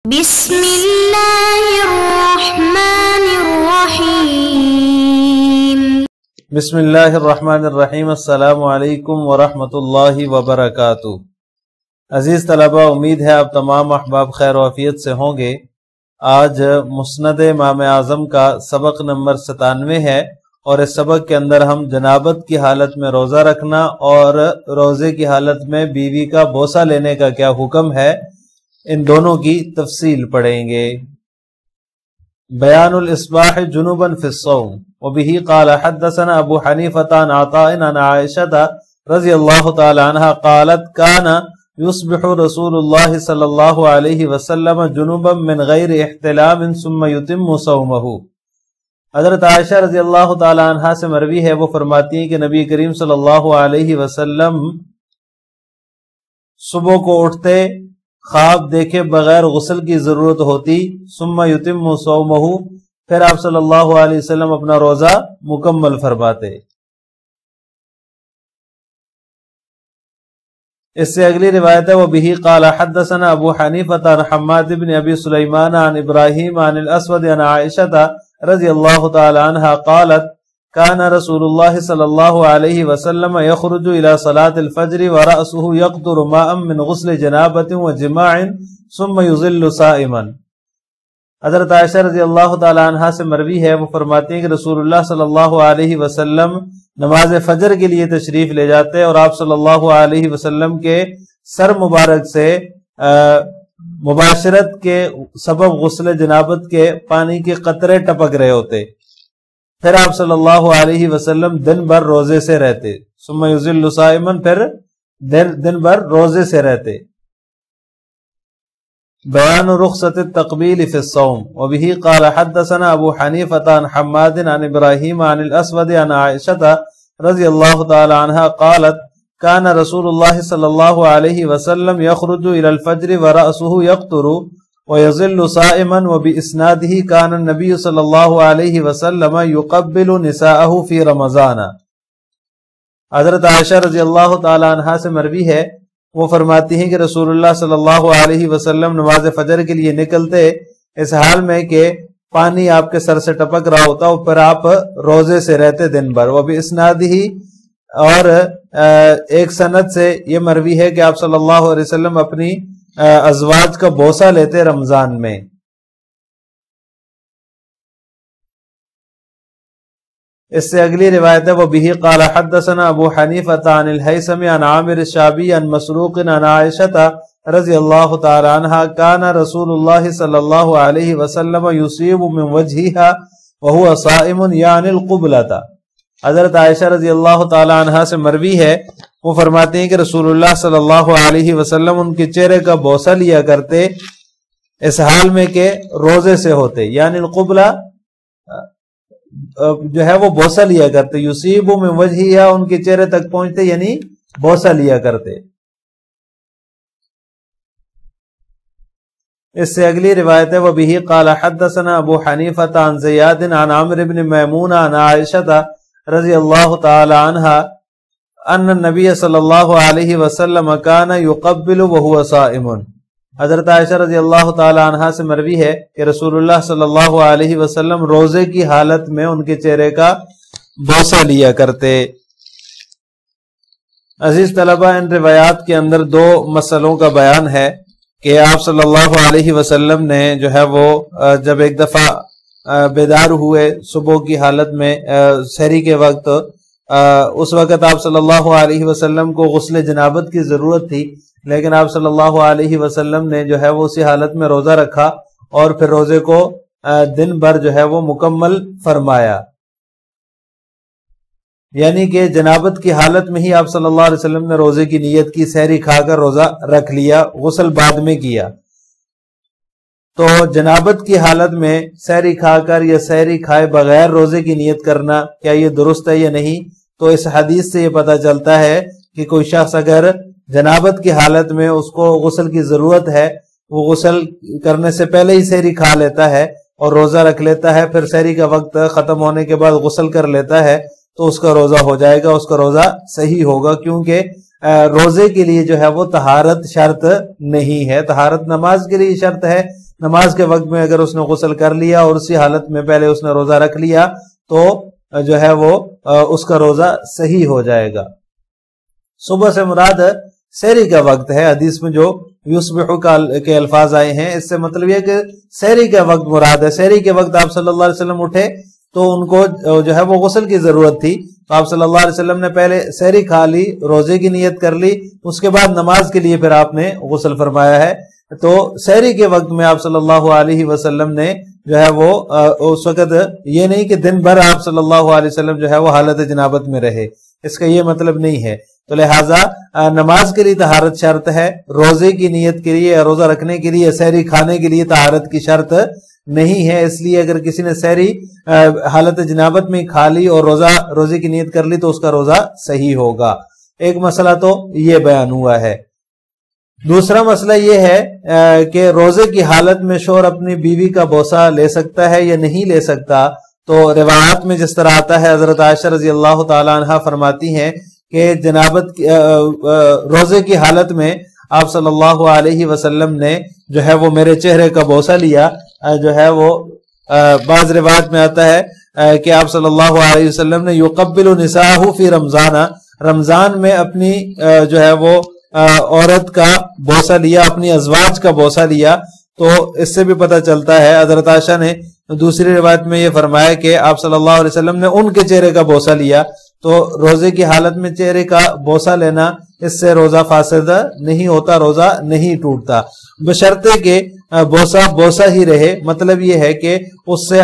بسم اللہ الرحمن الرحیم بسم اللہ الرحمن الرحیم۔ السلام علیکم ورحمۃ اللہ وبرکاتہ۔ عزیز طلبہ، امید ہے آپ تمام احباب خیر و عافیت سے ہوں گے۔ آج مسند امام اعظم کا سبق نمبر 97 ہے، اور اس سبق کے اندر ہم جنابت کی حالت میں روزہ رکھنا اور روزے کی حالت میں بیوی کا بوسہ لینے کا کیا حکم ہے، ان دونوں کی تفصیل پڑھیں گے۔ بیان الاصباح جنوبا فی الصوم وبه قال حدثنا ابو حنیفۃ عن عطاء عن عائشۃ رضی اللہ تعالی عنہا قالت كان يصبح رسول اللہ صلی اللہ علیہ وسلم جنوبا من غیر احتلام ثم يتم صومه۔ حضرت عائشہ رضی اللہ تعالی عنہا سے مروی ہے، وہ فرماتی ہیں کہ نبی کریم صلی اللہ علیہ وسلم صبح کو اٹھتے، خواب دیکھے بغیر غسل کی ضرورت ہوتی، ثم یتم صومہ، پھر آپ صلی اللہ علیہ وسلم اپنا روزہ مکمل فرماتے۔ اس سے اگلی روایت ہے، وبہ قال حدثنا ابو حنیفۃ عن حماد بن ابی سلیمان عن ابراہیم عن الاسود عن عائشۃ رضی اللہ تعالی عنہا قالت كان رسول اللہ صلی اللہ علیہ وسلم يخرج الى صلاة الفجر ورأسه يقطر ماء من غسل جنابة وجماع ثم يظل صائما۔ حضرت عائشہ رضی اللہ تعالی عنہا سے مروی ہے، وہ فرماتی ہیں کہ رسول اللہ صلی اللہ علیہ وسلم نماز فجر کے لیے تشریف لے جاتے، اور آپ صلی اللہ علیہ وسلم کے سر مبارک سے مباشرت کے سبب غسل جنابت کے پانی کے قطرے ٹپک رہے ہوتے، پھر آپ صلی اللہ علیہ وسلم دن بھر روزے سے رہتے، ثم یظل صائما، پھر دن بھر روزے سے رہتے۔ بیان رخصت التقبیل فی الصوم وبہ قال حدثنا ابو حنیفۃ عن حماد عن ابراہیم عن الاسود عن عائشۃ رضی اللہ تعالی عنہا قالت كان رسول اللہ صلی اللہ علیہ وسلم يخرج الى الفجر ورأسه يقطر ويظل صائما وبإسناده كان النبي صلی اللہ علیہ وسلم يقبل نساءه في رمضان۔ حضرت عائشہ رضی اللہ تعالی عنہا سے مروی ہے، وہ فرماتی ہیں کہ رسول اللہ صلی اللہ علیہ وسلم نماز فجر کے لیے نکلتے اس حال میں کہ پانی آپ کے سر سے ٹپک رہا ہوتا، اور پھر آپ روزے سے رہتے دن بھر۔ وبإسناده، اور ایک سند سے یہ مروی ہے کہ آپ صلی اللہ علیہ وسلم اپنی ازواج کا بوسہ لیتے رمضان میں۔ اس سے اگلی روایت ہے، وبہ قال حدثنا ابو حنیفۃ عن الہیثم عن عامر الشعبی عن مسروق عن عائشۃ رضی اللہ تعالی عنہا كان رسول اللہ صلی اللہ علیہ وسلم یصیب من وجہها وهو صائم یعنی القبلۃ۔ حضرت عائشہ رضی اللہ تعالی عنہا سے مروی ہے، وہ فرماتے ہیں کہ رسول اللہ صلی اللہ علیہ وسلم ان کے چہرے کا بوسہ لیا کرتے اس حال میں کہ روزے سے ہوتے، یعنی القبلہ جو ہے وہ بوسہ لیا کرتے، یصیب من وجہها، ان کے چہرے تک پہنچتے یعنی بوسہ لیا کرتے۔ اس سے اگلی روایت ہے، وبہ قال حدثنا ابو حنیفۃ عن زیاد عن عمرو بن میمون عن عائشۃ رضی اللہ تعالی عنہا ان النبی صلی اللہ علیہ وسلم كان يقبل وهو صائم۔ حضرت عائشہ رضی اللہ تعالی عنہا سے مروی ہے کہ رسول اللہ صلی اللہ علیہ وسلم روزے کی حالت میں ان کے چہرے کا بوسہ لیا کرتے۔ عزیز طلبہ، ان روایات کے اندر دو مسئلوں کا بیان ہے کہ آپ صلی اللہ علیہ وسلم نے جو ہے وہ جب ایک دفعہ بیدار ہوئے صبح کی حالت میں سحری کے وقت، اس وقت آپ صلی اللہ علیہ وسلم کو غسل جنابت کی ضرورت تھی، لیکن آپ صلی اللہ علیہ وسلم نے جو ہے وہ اسی حالت میں روزہ رکھا، اور پھر روزے کو دن بھر جو ہے وہ مکمل فرمایا، یعنی کہ جنابت کی حالت میں ہی آپ صلی اللہ علیہ وسلم نے روزے کی نیت کی، سحری کھا کر روزہ رکھ لیا، غسل بعد میں کیا۔ تو جنابت کی حالت میں سحری کھا کر یا سحری کھائے بغیر روزے کی نیت کرنا کیا یہ درست ہے یا نہیں؟ تو اس حدیث سے یہ پتہ چلتا ہے کہ کوئی شخص اگر جنابت کی حالت میں اس کو غسل کی ضرورت ہے، وہ غسل کرنے سے پہلے ہی سحری کھا لیتا ہے اور روزہ رکھ لیتا ہے، پھر سحری کا وقت ختم ہونے کے بعد غسل کر لیتا ہے، تو اس کا روزہ ہو جائے گا، اس کا روزہ صحیح ہوگا، کیونکہ روزے کے لیے جو ہے وہ طہارت شرط نہیں ہے، طہارت نماز کے لیے شرط ہے، نماز کے وقت میں اگر اس نے غسل کر لیا اور اسی حالت میں پہلے اس نے روزہ رکھ لیا تو جو ہے وہ اس کا روزہ صحیح ہو جائے گا۔ صبح سے مراد سحری کا وقت ہے۔ حدیث میں جو یصبح کے الفاظ آئے ہیں اس سے مطلب یہ کہ سحری کا وقت مراد ہے۔ سحری کے وقت آپ صلی اللہ علیہ وسلم اٹھے تو ان کو جو ہے وہ غسل کی ضرورت تھی، تو آپ صلی اللہ علیہ وسلم نے پہلے سحری کھا لی، روزے کی نیت کر لی، اس کے بعد نماز کے لیے پھر آپ نے غسل فرمایا ہے۔ تو سحری کے وقت میں آپ صلی اللہ علیہ وسلم نے جو ہے وہ اس وقت یہ نہیں کہ دن بھر آپ صلی اللہ علیہ وسلم جو ہے وہ حالت جنابت میں رہے، اس کا یہ مطلب نہیں ہے۔ تو لہٰذا نماز کے لیے طہارت شرط ہے، روزے کی نیت کے لیے، روزہ رکھنے کے لیے، سحری کھانے کے لیے طہارت کی شرط نہیں ہے۔ اس لیے اگر کسی نے سحری حالت جنابت میں کھا لی اور روزے کی نیت کر لی تو اس کا روزہ صحیح ہوگا۔ ایک مسئلہ تو یہ بیان ہوا ہے۔ دوسرا مسئلہ یہ ہے کہ روزے کی حالت میں شوہر اپنی بیوی کا بوسہ لے سکتا ہے یا نہیں لے سکتا۔ تو روایات میں جس طرح آتا ہے، حضرت عائشہ رضی اللہ تعالی عنہا فرماتی ہیں کہ جنابت روزے کی حالت میں آپ صلی اللہ علیہ وسلم نے جو ہے وہ میرے چہرے کا بوسہ لیا۔ جو ہے وہ بعض روایت میں آتا ہے کہ آپ صلی اللہ علیہ وسلم نے یقبل نساءہ فی رمضان میں اپنی جو ہے وہ عورت کا بوسہ لیا، اپنی ازواج کا بوسہ لیا۔ تو اس سے بھی پتہ چلتا ہے، حضرت عائشہ نے دوسری روایت میں یہ فرمایا کہ آپ صلی اللہ علیہ وسلم نے ان کے چہرے کا بوسہ لیا۔ تو روزے کی حالت میں چہرے کا بوسہ لینا، اس سے روزہ فاسد نہیں ہوتا، روزہ نہیں ٹوٹتا، بشرطے کہ بوسہ ہی رہے۔ مطلب یہ ہے کہ اس سے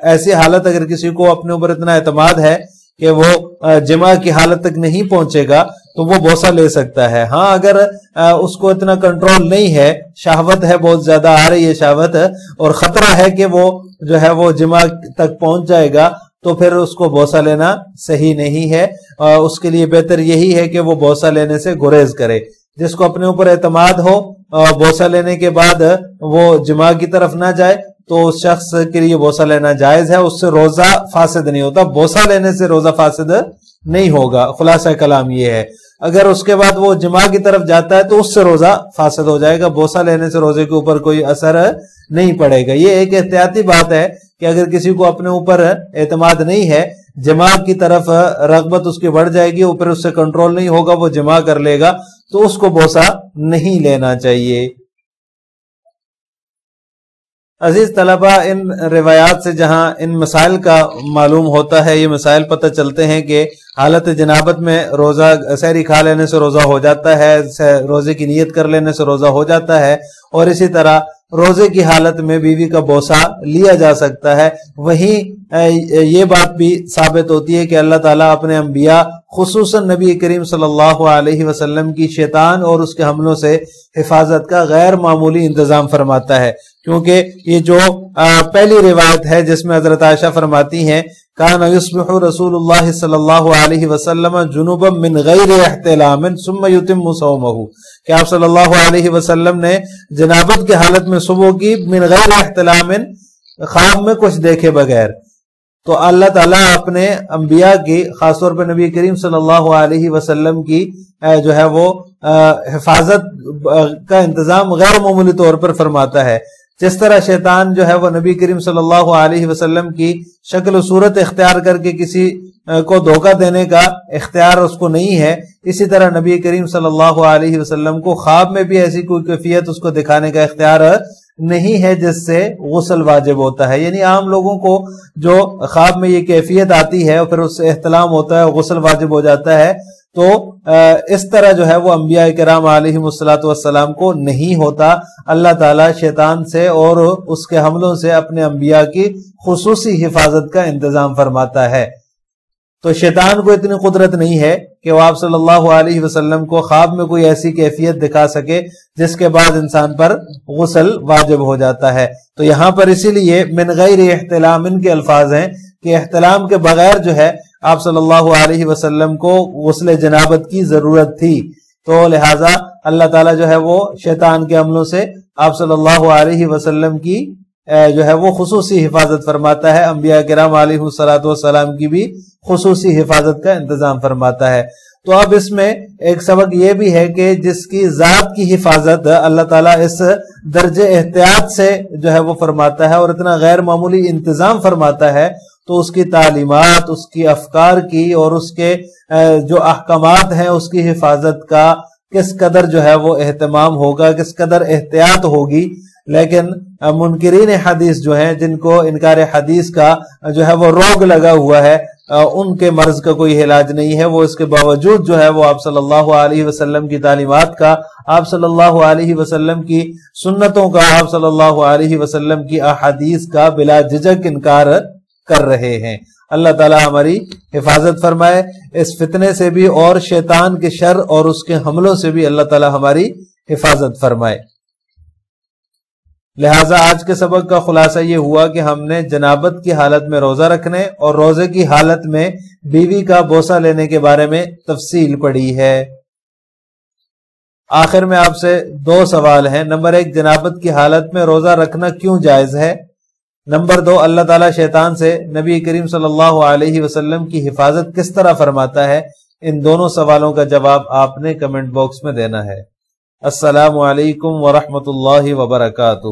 ایسی حالت اگر کسی کو اپنے اوپر اتنا اعتماد ہے کہ وہ جماع کی حالت تک نہیں پہنچے گا تو وہ بوسہ لے سکتا ہے۔ ہاں اگر اس کو اتنا کنٹرول نہیں ہے، شہوت ہے، بہت زیادہ آ رہی ہے شہوت، اور خطرہ ہے کہ وہ جو ہے وہ جماع تک پہنچ جائے گا، تو پھر اس کو بوسہ لینا صحیح نہیں ہے۔ اس کے لیے بہتر یہی ہے کہ وہ بوسہ لینے سے گریز کرے۔ جس کو اپنے اوپر اعتماد ہو، بوسہ لینے کے بعد وہ جماع کی طرف نہ جائے، تو اس شخص کے لیے بوسہ لینا جائز ہے، اس سے روزہ فاسد نہیں ہوتا۔ بوسہ لینے سے روزہ فاسد نہیں ہوگا، خلاصہ کلام یہ ہے۔ اگر اس کے بعد وہ جماع کی طرف جاتا ہے تو اس سے روزہ فاسد ہو جائے گا، بوسہ لینے سے روزے کے اوپر کوئی اثر نہیں پڑے گا۔ یہ ایک احتیاطی بات ہے کہ اگر کسی کو اپنے اوپر اعتماد نہیں ہے، جماع کی طرف رغبت اس کی بڑھ جائے گی، اوپر اس سے کنٹرول نہیں ہوگا، وہ جماع کر لے گا، تو اس کو بوسہ نہیں لینا چاہیے۔ عزیز طلبہ، ان روایات سے جہاں ان مسائل کا معلوم ہوتا ہے، یہ مسائل پتہ چلتے ہیں کہ حالت جنابت میں روزہ سحری کھا لینے سے روزہ ہو جاتا ہے، روزے کی نیت کر لینے سے روزہ ہو جاتا ہے، اور اسی طرح روزے کی حالت میں بیوی کا بوسہ لیا جا سکتا ہے۔ وہیں یہ بات بھی ثابت ہوتی ہے کہ اللہ تعالیٰ اپنے انبیاء خصوصاً نبی کریم صلی اللہ علیہ وسلم کی شیطان اور اس کے حملوں سے حفاظت کا غیر معمولی انتظام فرماتا ہے، کیونکہ یہ جو پہلی روایت ہے جس میں حضرت عائشہ فرماتی ہیں کان یصبح رسول اللہ صلی اللہ علیہ وسلم جنوبا من غیر احتلام ثم یتم صومہ، کہ آپ صلی اللہ علیہ وسلم نے جنابت کی حالت میں صبح کی من غیر احتلام، خواب میں کچھ دیکھے بغیر۔ تو اللہ تعالیٰ اپنے انبیاء کی، خاص طور پر نبی کریم صلی اللہ علیہ وسلم کی جو ہے وہ حفاظت کا انتظام غیر معمولی طور پر فرماتا ہے۔ جس طرح شیطان جو ہے وہ نبی کریم صلی اللہ علیہ وسلم کی شکل و صورت اختیار کر کے کسی کو دھوکہ دینے کا اختیار اس کو نہیں ہے، اسی طرح نبی کریم صلی اللہ علیہ وسلم کو خواب میں بھی ایسی کوئی کیفیت اس کو دکھانے کا اختیار نہیں ہے جس سے غسل واجب ہوتا ہے۔ یعنی عام لوگوں کو جو خواب میں یہ کیفیت آتی ہے اور پھر اس سے احتلام ہوتا ہے، غسل واجب ہو جاتا ہے، تو اس طرح جو ہے وہ انبیاء کرام علیہم الصلوۃ والسلام کو نہیں ہوتا۔ اللہ تعالیٰ شیطان سے اور اس کے حملوں سے اپنے انبیاء کی خصوصی حفاظت کا انتظام فرماتا ہے۔ تو شیطان کو اتنی قدرت نہیں ہے کہ وہ آپ صلی اللہ علیہ وسلم کو خواب میں کوئی ایسی کیفیت دکھا سکے جس کے بعد انسان پر غسل واجب ہو جاتا ہے۔ تو یہاں پر اسی لیے من غیر احتلام کے الفاظ ہیں کہ احتلام کے بغیر جو ہے آپ صلی اللہ علیہ وسلم کو غسل جنابت کی ضرورت تھی، تو لہٰذا اللہ تعالیٰ جو ہے وہ شیطان کے عملوں سے آپ صلی اللہ علیہ وسلم کی جو ہے وہ خصوصی حفاظت فرماتا ہے، انبیاء کرام علیہ الصلوۃ والسلام کی بھی خصوصی حفاظت کا انتظام فرماتا ہے۔ تو اب اس میں ایک سبق یہ بھی ہے کہ جس کی ذات کی حفاظت اللہ تعالیٰ اس درجے احتیاط سے جو ہے وہ فرماتا ہے اور اتنا غیر معمولی انتظام فرماتا ہے، تو اس کی تعلیمات، اس کی افکار کی اور اس کے جو احکامات ہیں اس کی حفاظت کا کس قدر جو ہے وہ اہتمام ہوگا، کس قدر احتیاط ہوگی۔ لیکن منکرین حدیث جو ہیں، جن کو انکار حدیث کا جو ہے وہ روگ لگا ہوا ہے، ان کے مرض کا کوئی علاج نہیں ہے، وہ اس کے باوجود جو ہے وہ آپ صلی اللہ علیہ وسلم کی تعلیمات کا، آپ صلی اللہ علیہ وسلم کی سنتوں کا، آپ صلی اللہ علیہ وسلم کی احادیث کا بلا جھجک انکار کر رہے ہیں۔ اللہ تعالی ہماری حفاظت فرمائے اس فتنے سے بھی، اور شیطان کے شر اور اس کے حملوں سے بھی اللہ تعالی ہماری حفاظت فرمائے۔ لہٰذا آج کے سبق کا خلاصہ یہ ہوا کہ ہم نے جنابت کی حالت میں روزہ رکھنے اور روزے کی حالت میں بیوی کا بوسہ لینے کے بارے میں تفصیل پڑھی ہے۔ آخر میں آپ سے 2 سوال ہیں۔ نمبر 1، جنابت کی حالت میں روزہ رکھنا کیوں جائز ہے؟ نمبر 2، اللہ تعالیٰ شیطان سے نبی کریم صلی اللہ علیہ وسلم کی حفاظت کس طرح فرماتا ہے؟ ان دونوں سوالوں کا جواب آپ نے کمنٹ باکس میں دینا ہے۔ السلام علیکم ورحمۃ اللہ وبرکاتہ۔